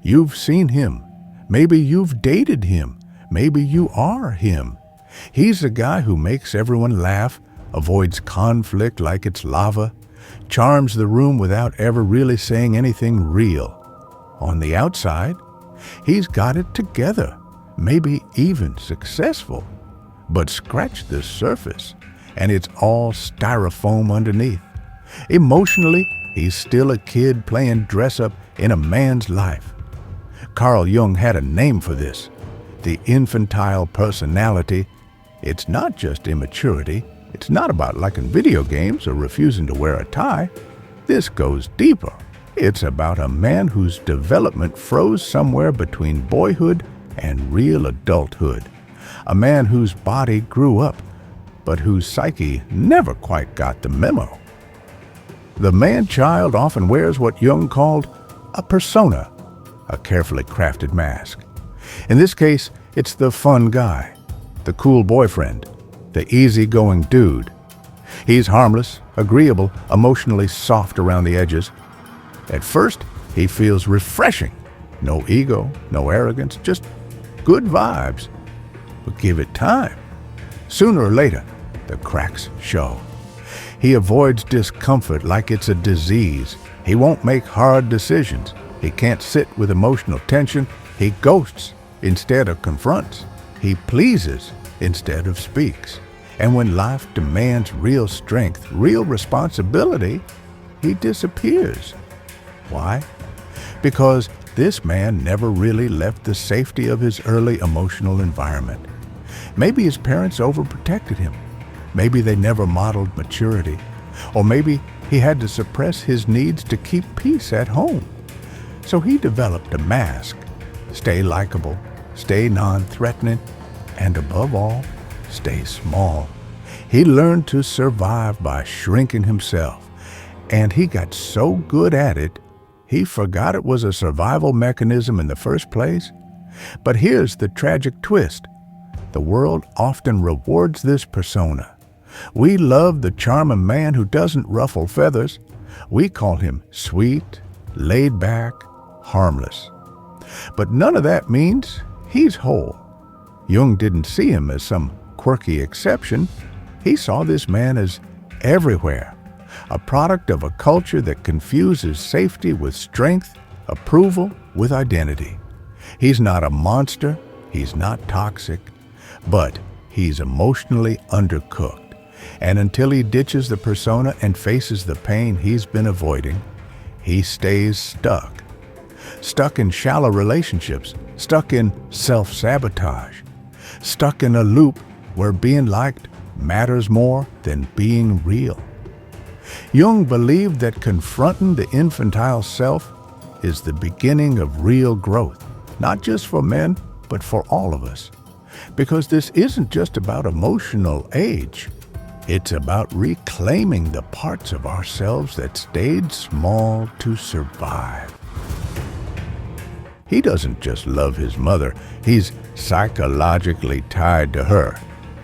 You've seen him. Maybe you've dated him. Maybe you are him. He's the guy who makes everyone laugh, avoids conflict like it's lava, charms the room without ever really saying anything real. On the outside, he's got it together, maybe even successful. But scratch the surface, and it's all styrofoam underneath. Emotionally, he's still a kid playing dress-up in a man's life. Carl Jung had a name for this, the infantile personality. It's not just immaturity. It's not about liking video games or refusing to wear a tie. This goes deeper. It's about a man whose development froze somewhere between boyhood and real adulthood. A man whose body grew up, but whose psyche never quite got the memo. The man-child often wears what Jung called a persona, a carefully crafted mask. In this case, it's the fun guy, the cool boyfriend, the easygoing dude. He's harmless, agreeable, emotionally soft around the edges. At first, he feels refreshing. No ego, no arrogance, just good vibes. But give it time. Sooner or later, the cracks show. He avoids discomfort like it's a disease. He won't make hard decisions. He can't sit with emotional tension. He ghosts instead of confronts. He pleases instead of speaks. And when life demands real strength, real responsibility, he disappears. Why? Because this man never really left the safety of his early emotional environment. Maybe his parents overprotected him. Maybe they never modeled maturity. Or maybe he had to suppress his needs to keep peace at home. So he developed a mask. Stay likable, stay non-threatening, and above all, stay small. He learned to survive by shrinking himself. And he got so good at it, he forgot it was a survival mechanism in the first place. But here's the tragic twist. The world often rewards this persona. We love the charming man who doesn't ruffle feathers. We call him sweet, laid back, harmless. But none of that means he's whole. Jung didn't see him as some quirky exception. He saw this man as everywhere, a product of a culture that confuses safety with strength, approval with identity. He's not a monster, he's not toxic, but he's emotionally undercooked. And until he ditches the persona and faces the pain he's been avoiding, he stays stuck. Stuck in shallow relationships, stuck in self-sabotage, stuck in a loop where being liked matters more than being real. Jung believed that confronting the infantile self is the beginning of real growth, not just for men, but for all of us. Because this isn't just about emotional age. It's about reclaiming the parts of ourselves that stayed small to survive. He doesn't just love his mother, he's psychologically tied to her,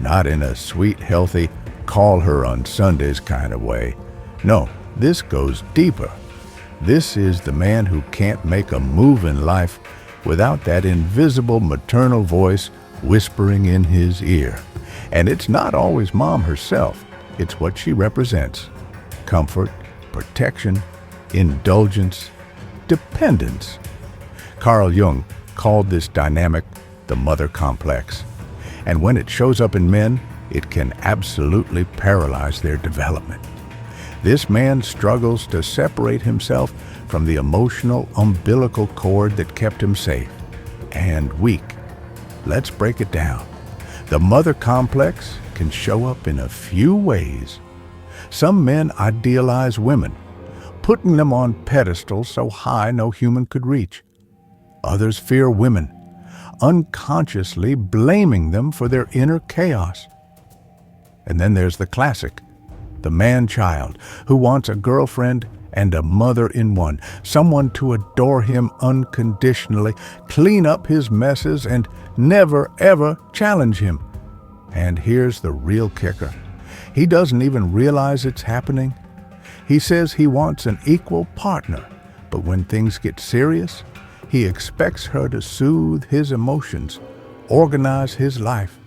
not in a sweet, healthy, call her on Sundays kind of way. No, this goes deeper. This is the man who can't make a move in life without that invisible maternal voice whispering in his ear. And it's not always mom herself, it's what she represents. Comfort, protection, indulgence, dependence. Carl Jung called this dynamic the mother complex. And when it shows up in men, it can absolutely paralyze their development. This man struggles to separate himself from the emotional umbilical cord that kept him safe and weak. Let's break it down. The mother complex can show up in a few ways. Some men idealize women, putting them on pedestals so high no human could reach. Others fear women, unconsciously blaming them for their inner chaos. And then there's the classic, the man-child who wants a girlfriend and a mother in one, someone to adore him unconditionally, clean up his messes, and never, ever challenge him. And here's the real kicker. He doesn't even realize it's happening. He says he wants an equal partner, but when things get serious, He expects her to soothe his emotions, organize his life,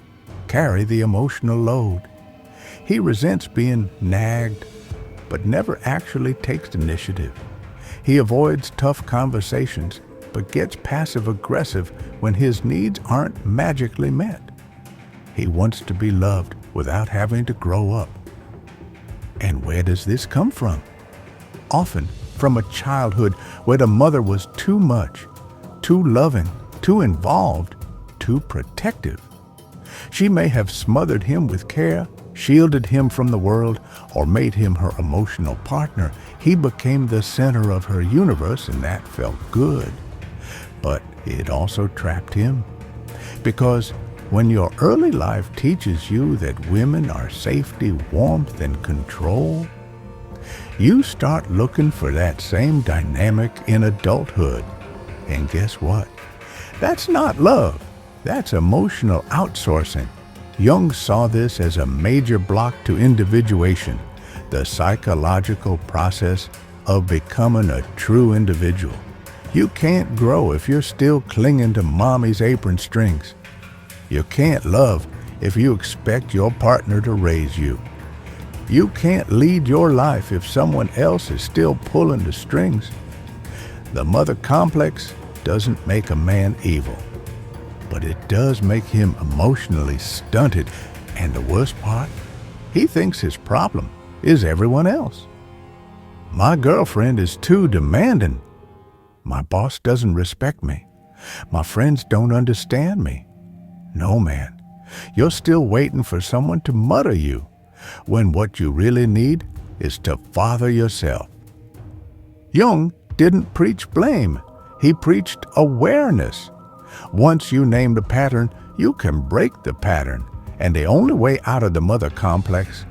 carry the emotional load. He resents being nagged, but never actually takes initiative. He avoids tough conversations, but gets passive-aggressive when his needs aren't magically met. He wants to be loved without having to grow up. And where does this come from? Often from a childhood where the mother was too much, too loving, too involved, too protective. She may have smothered him with care, shielded him from the world, or made him her emotional partner. He became the center of her universe, and that felt good. But it also trapped him. Because when your early life teaches you that women are safety, warmth, and control, you start looking for that same dynamic in adulthood. And guess what? That's not love. That's emotional outsourcing. Jung saw this as a major block to individuation, the psychological process of becoming a true individual. You can't grow if you're still clinging to mommy's apron strings. You can't love if you expect your partner to raise you. You can't lead your life if someone else is still pulling the strings. The mother complex doesn't make a man evil, but it does make him emotionally stunted. And the worst part, he thinks his problem is everyone else. My girlfriend is too demanding. My boss doesn't respect me. My friends don't understand me. No, man, you're still waiting for someone to mother you, when what you really need is to father yourself. Jung didn't preach blame. He preached awareness. Once you name the pattern, you can break the pattern. And the only way out of the mother complex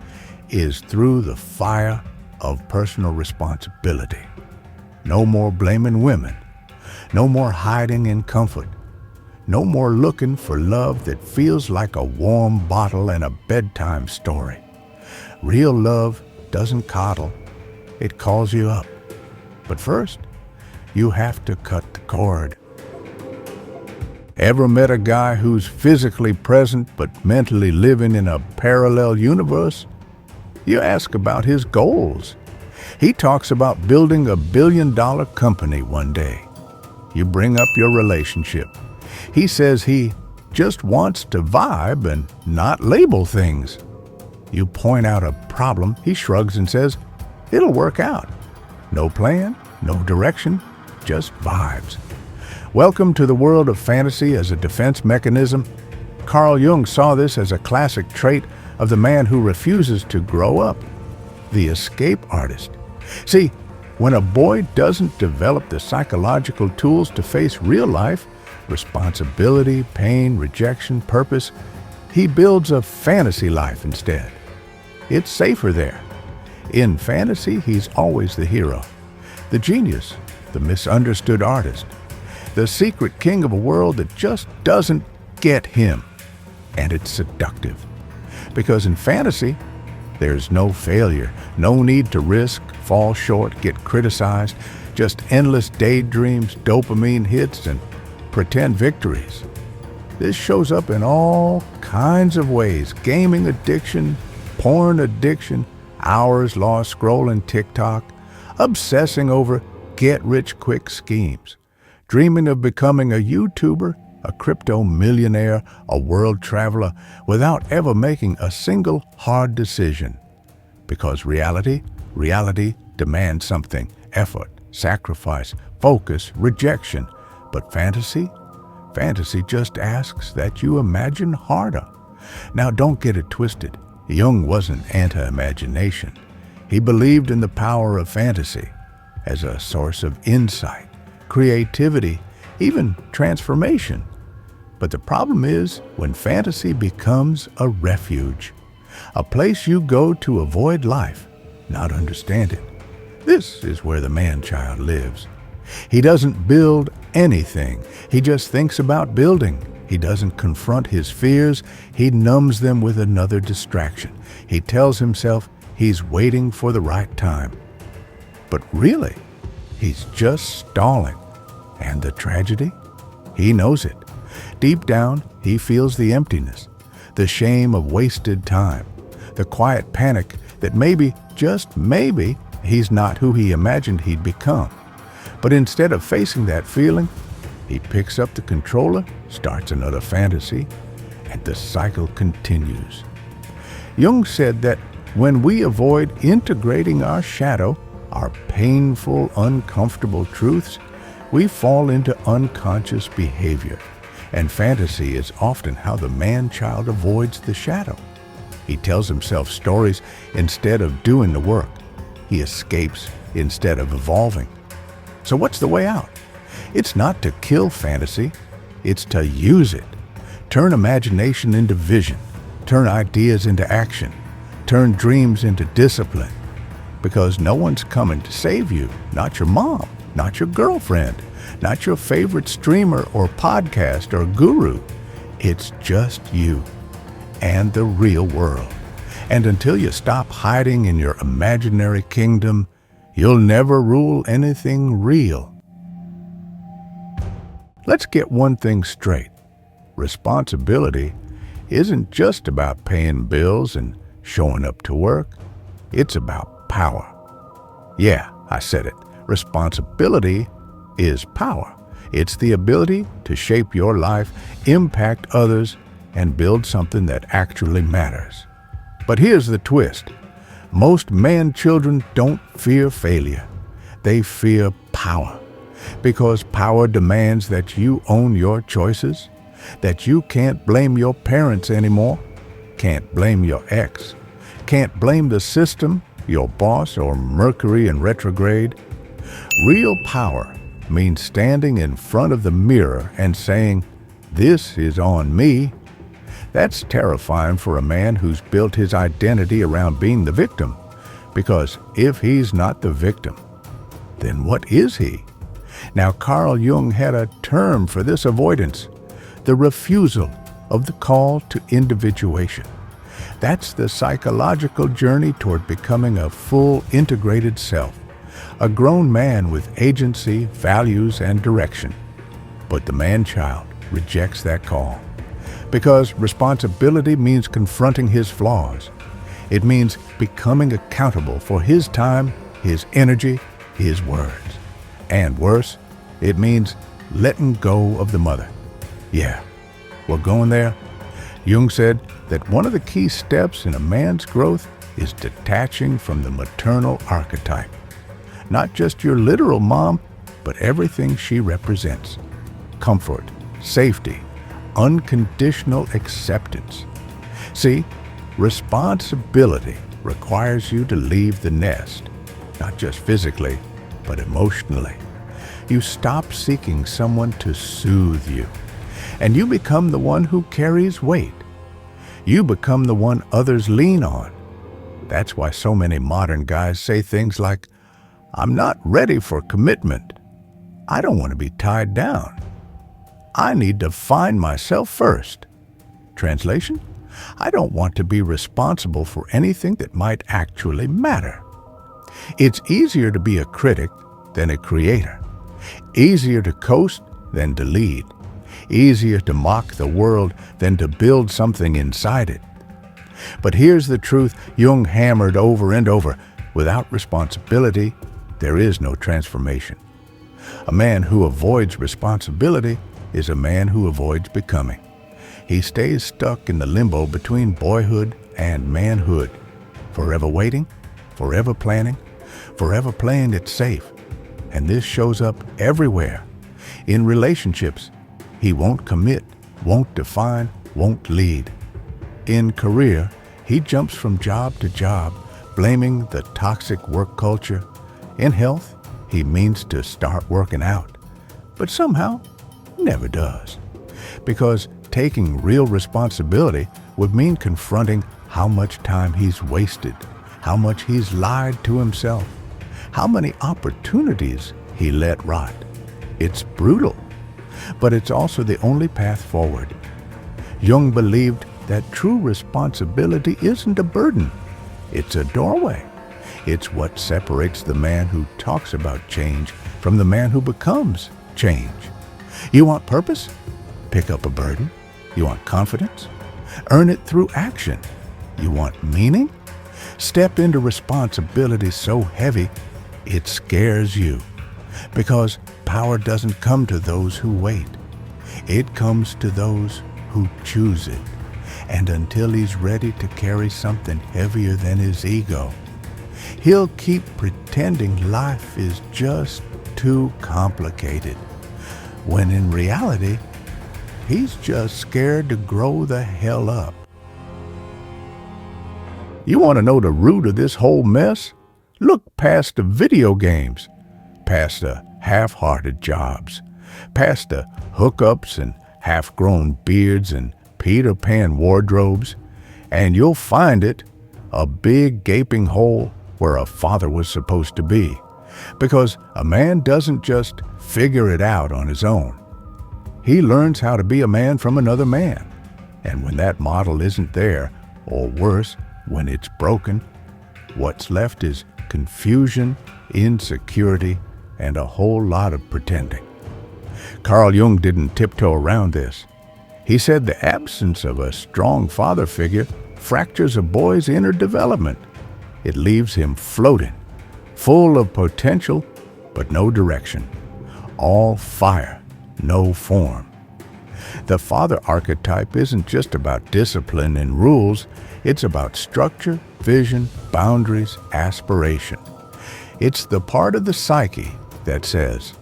is through the fire of personal responsibility. No more blaming women. No more hiding in comfort. No more looking for love that feels like a warm bottle and a bedtime story. Real love doesn't coddle. It calls you up. But first, you have to cut the cord. Ever met a guy who's physically present but mentally living in a parallel universe? You ask about his goals. He talks about building $1 billion company one day. You bring up your relationship. He says he just wants to vibe and not label things. You point out a problem, he shrugs and says, it'll work out. No plan, no direction, just vibes. Welcome to the world of fantasy as a defense mechanism. Carl Jung saw this as a classic trait of the man who refuses to grow up, the escape artist. See, when a boy doesn't develop the psychological tools to face real life, responsibility, pain, rejection, purpose, he builds a fantasy life instead. It's safer there. In fantasy, he's always the hero, the genius, the misunderstood artist, the secret king of a world that just doesn't get him. And it's seductive. Because in fantasy, there's no failure, no need to risk, fall short, get criticized, just endless daydreams, dopamine hits, and pretend victories. This shows up in all kinds of ways: gaming addiction, porn addiction, hours lost scrolling TikTok, obsessing over get-rich-quick schemes, dreaming of becoming a YouTuber, a crypto millionaire, a world traveler, without ever making a single hard decision. Because reality demands something: effort, sacrifice, focus, rejection. But fantasy just asks that you imagine harder. Now, don't get it twisted. Jung wasn't anti-imagination. He believed in the power of fantasy as a source of insight, creativity, even transformation. But the problem is when fantasy becomes a refuge, a place you go to avoid life, not understand it. This is where the man-child lives. He doesn't build anything. He just thinks about building. He doesn't confront his fears. He numbs them with another distraction. He tells himself he's waiting for the right time. But really, he's just stalling. And the tragedy? He knows it. Deep down, he feels the emptiness, the shame of wasted time, the quiet panic that maybe, just maybe, he's not who he imagined he'd become. But instead of facing that feeling, he picks up the controller, starts another fantasy, and the cycle continues. Jung said that when we avoid integrating our shadow, our painful, uncomfortable truths, we fall into unconscious behavior. And fantasy is often how the man-child avoids the shadow. He tells himself stories instead of doing the work. He escapes instead of evolving. So what's the way out? It's not to kill fantasy, it's to use it. Turn imagination into vision. Turn ideas into action. Turn dreams into discipline. Because no one's coming to save you. Not your mom, not your girlfriend, not your favorite streamer or podcast or guru. It's just you and the real world. And until you stop hiding in your imaginary kingdom, you'll never rule anything real. Let's get one thing straight. Responsibility isn't just about paying bills and showing up to work. It's about power. Yeah, I said it. Responsibility is power. It's the ability to shape your life, impact others, and build something that actually matters. But here's the twist. Most man-children don't fear failure. They fear power. Because power demands that you own your choices, that you can't blame your parents anymore, can't blame your ex, can't blame the system, your boss, or Mercury in retrograde. Real power means standing in front of the mirror and saying, "This is on me." That's terrifying for a man who's built his identity around being the victim. Because if he's not the victim, then what is he? Now, Carl Jung had a term for this avoidance, the refusal of the call to individuation. That's the psychological journey toward becoming a full integrated self, a grown man with agency, values, and direction. But the man-child rejects that call. Because responsibility means confronting his flaws. It means becoming accountable for his time, his energy, his words. And worse, it means letting go of the mother. Yeah, we're going there. Jung said that one of the key steps in a man's growth is detaching from the maternal archetype. Not just your literal mom, but everything she represents. Comfort, safety, unconditional acceptance. See, responsibility requires you to leave the nest, not just physically, but emotionally. You stop seeking someone to soothe you, and you become the one who carries weight. You become the one others lean on. That's why so many modern guys say things like, "I'm not ready for commitment. I don't want to be tied down. I need to find myself first." Translation? I don't want to be responsible for anything that might actually matter. It's easier to be a critic than a creator. Easier to coast than to lead. Easier to mock the world than to build something inside it. But here's the truth Jung hammered over and over. Without responsibility, there is no transformation. A man who avoids responsibility is a man who avoids becoming. He stays stuck in the limbo between boyhood and manhood, forever waiting, forever planning, forever playing it safe. And this shows up everywhere. In relationships, he won't commit, won't define, won't lead. In career, he jumps from job to job, blaming the toxic work culture. In health, he means to start working out, but somehow never does. Because taking real responsibility would mean confronting how much time he's wasted, how much he's lied to himself, how many opportunities he let rot. It's brutal, but it's also the only path forward. Jung believed that true responsibility isn't a burden, it's a doorway. It's what separates the man who talks about change from the man who becomes change. You want purpose? Pick up a burden. You want confidence? Earn it through action. You want meaning? Step into responsibility so heavy it scares you. Because power doesn't come to those who wait. It comes to those who choose it. And until he's ready to carry something heavier than his ego, he'll keep pretending life is just too complicated, when in reality, he's just scared to grow the hell up. You want to know the root of this whole mess? Look past the video games, past the half-hearted jobs, past the hookups and half-grown beards and Peter Pan wardrobes, and you'll find it, a big gaping hole where a father was supposed to be. Because a man doesn't just figure it out on his own. He learns how to be a man from another man. And when that model isn't there, or worse, when it's broken, what's left is confusion, insecurity, and a whole lot of pretending. Carl Jung didn't tiptoe around this. He said the absence of a strong father figure fractures a boy's inner development. It leaves him floating, full of potential, but no direction. All fire, no form. The father archetype isn't just about discipline and rules. It's about structure, vision, boundaries, aspiration. It's the part of the psyche that says,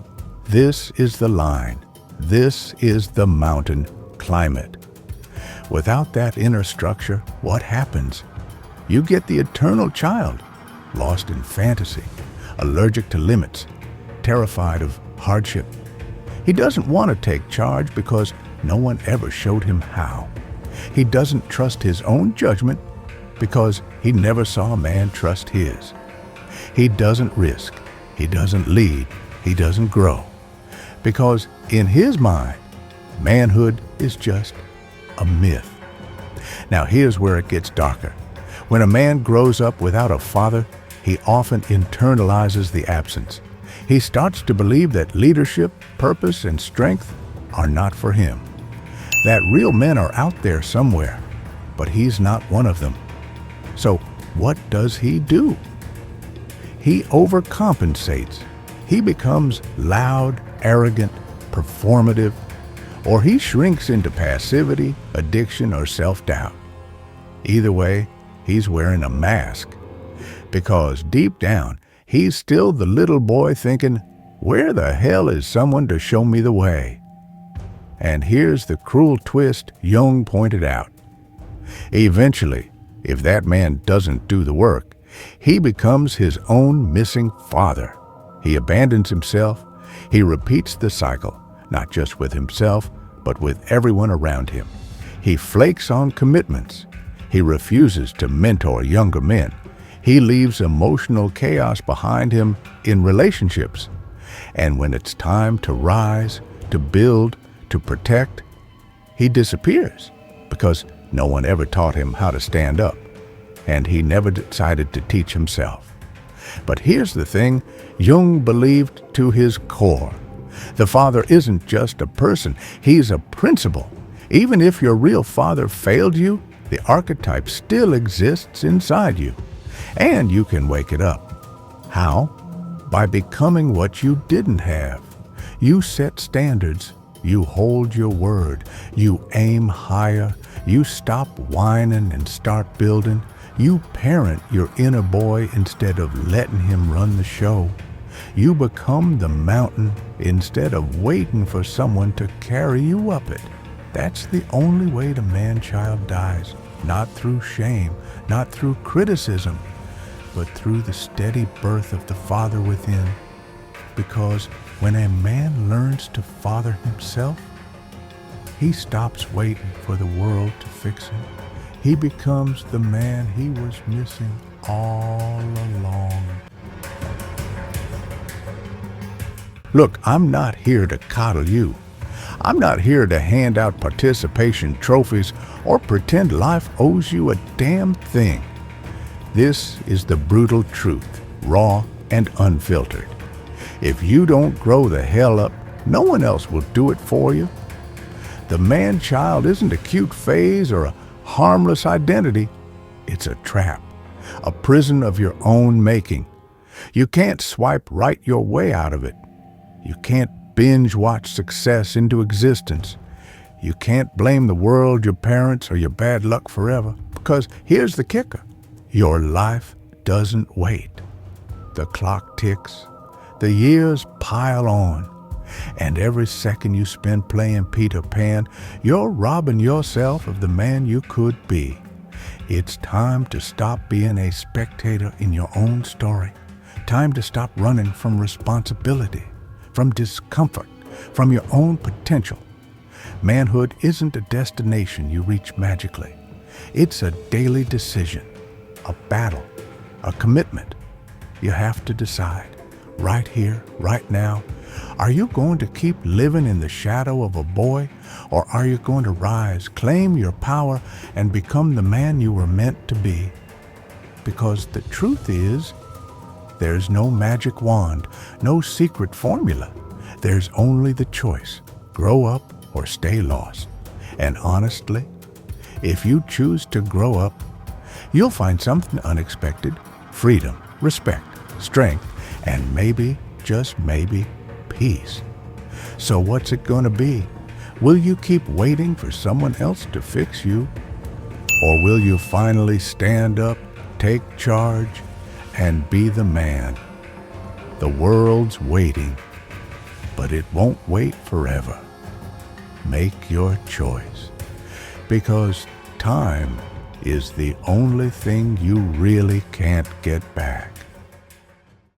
this is the line, this is the mountain, climb it. Without that inner structure, what happens? You get the eternal child, lost in fantasy, allergic to limits, terrified of hardship. He doesn't want to take charge because no one ever showed him how. He doesn't trust his own judgment because he never saw a man trust his. He doesn't risk, he doesn't lead, he doesn't grow. Because in his mind, manhood is just a myth. Now here's where it gets darker. When a man grows up without a father, he often internalizes the absence. He starts to believe that leadership, purpose, and strength are not for him. That real men are out there somewhere, but he's not one of them. So what does he do? He overcompensates. He becomes loud, arrogant, performative, or he shrinks into passivity, addiction, or self-doubt. Either way, he's wearing a mask. Because deep down, he's still the little boy thinking, where the hell is someone to show me the way? And here's the cruel twist Jung pointed out. Eventually, if that man doesn't do the work, he becomes his own missing father. He abandons himself. He repeats the cycle, not just with himself, but with everyone around him. He flakes on commitments. He refuses to mentor younger men. He leaves emotional chaos behind him in relationships. And when it's time to rise, to build, to protect, he disappears because no one ever taught him how to stand up, and he never decided to teach himself. But here's the thing Jung believed to his core. The father isn't just a person, he's a principle. Even if your real father failed you, the archetype still exists inside you. And you can wake it up. How? By becoming what you didn't have. You set standards. You hold your word. You aim higher. You stop whining and start building. You parent your inner boy instead of letting him run the show. You become the mountain instead of waiting for someone to carry you up it. That's the only way the man-child dies. Not through shame, not through criticism, but through the steady birth of the father within. Because when a man learns to father himself, he stops waiting for the world to fix him. He becomes the man he was missing all along. Look, I'm not here to coddle you. I'm not here to hand out participation trophies or pretend life owes you a damn thing. This is the brutal truth, raw and unfiltered. If you don't grow the hell up, No one else will do it for you. The man-child isn't a cute phase or a harmless identity. It's a trap, a prison of your own making. You can't swipe right your way out of it. You can't binge-watch success into existence. You can't blame the world, your parents, or your bad luck forever. Because here's the kicker. Your life doesn't wait. The clock ticks. The years pile on. And every second you spend playing Peter Pan, you're robbing yourself of the man you could be. It's time to stop being a spectator in your own story. Time to stop running from responsibility, from discomfort, from your own potential. Manhood isn't a destination you reach magically. It's a daily decision, a battle, a commitment. You have to decide, right here, right now, are you going to keep living in the shadow of a boy, or are you going to rise, claim your power, and become the man you were meant to be? Because the truth is, there's no magic wand, no secret formula. There's only the choice, grow up or stay lost. And honestly, if you choose to grow up, you'll find something unexpected: freedom, respect, strength, and maybe, just maybe, peace. So what's it going to be? Will you keep waiting for someone else to fix you? Or will you finally stand up, take charge, and be the man? The world's waiting, but it won't wait forever. Make your choice, because time is the only thing you really can't get back.